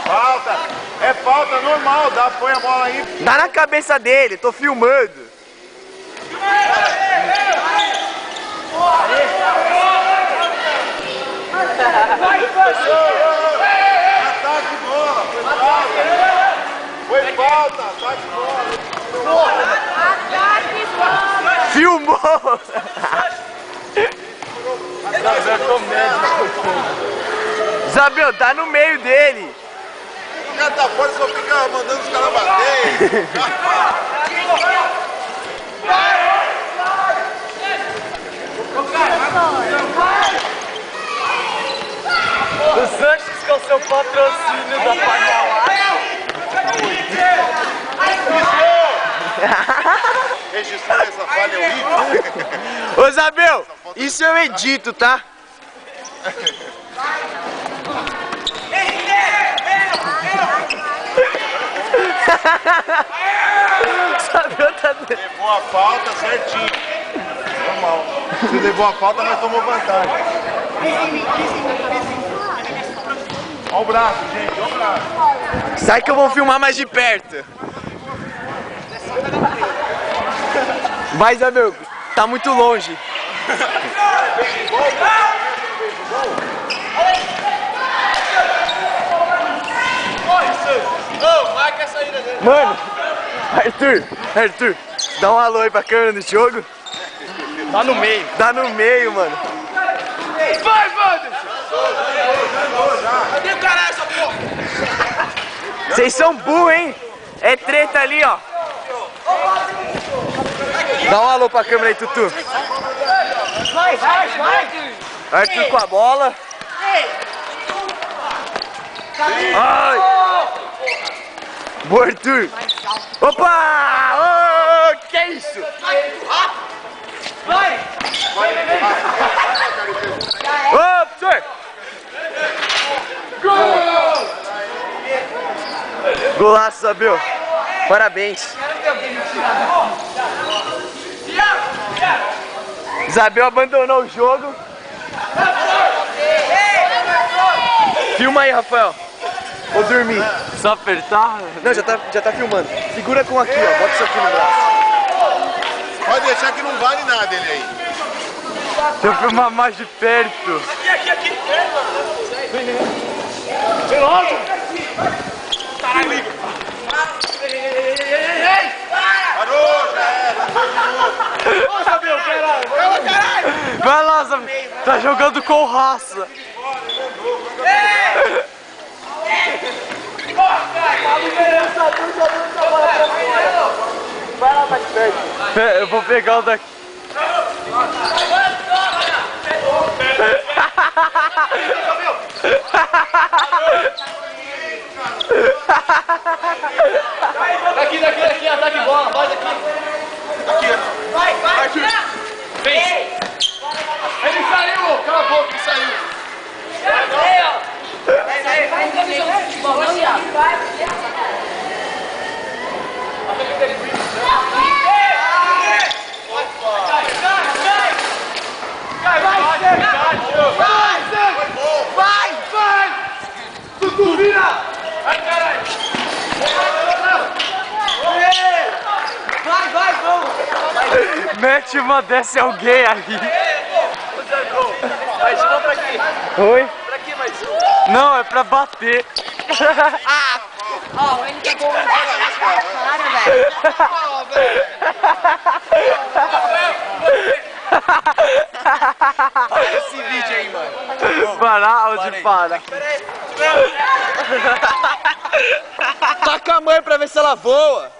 Falta. É falta normal, dá, põe a bola aí. Dá na cabeça dele, tô filmando. Ataque bola, foi falta, ataque bola. Filmou! Isabel, tá no meio dele. O cara tá fora, só fica mandando os caras bater. O Sanches que é o seu patrocínio da panela. Registrar essa falha é horrível. Ô Isabel, isso eu edito, tá? Isabel tá... Levou a falta certinho. Normal. Você levou a falta, mas tomou vantagem. Olha o braço, gente, olha o braço. Sai que eu vou filmar mais de perto. Vai, Isabel, tá muito longe. Marca a saída dele. Mano, Arthur, dá um alô aí pra câmera do jogo. Tá no meio. Dá no meio, mano. Vai, Wanderson! Cadê o caralho, essa porra? Vocês são burros, hein? É treta ali, ó. Dá um alô pra câmera aí, Tutu. Vai! Arthur com a bola. Ai! Boa, Arthur. Opa! Oh, que é isso? Vai! Ô, professor! Golaço, Isabel. Parabéns. Isabel abandonou o jogo. Filma aí, Rafael. Vou dormir. Só apertar? Não, já tá filmando. Segura com aqui, ó. Bota isso aqui no braço. Pode deixar que não vale nada ele aí. Deixa eu filmar mais de perto. Aqui! Vem logo! Caralho, liga! Parou, já era. Ô, Isabel, caralho! Vai lá, Isabel. Tá jogando com raça. Vai lá mais perto. Eu vou pegar o daqui. Daqui, ataque bola, vai daqui. Aqui, Vai! Vem! Ele saiu, cala a boca, ele saiu. Vai! Tutu, vira! Vai, caralho! Vai, vamos! Mete uma dessa alguém aí. Mais uma pra aqui. Oi? Pra aqui, mais uma. Não, é pra bater. Ó, ele pegou um cara, velho. Olha esse vídeo aí, mano. Parar ou de para? Taca a mãe pra ver se ela voa.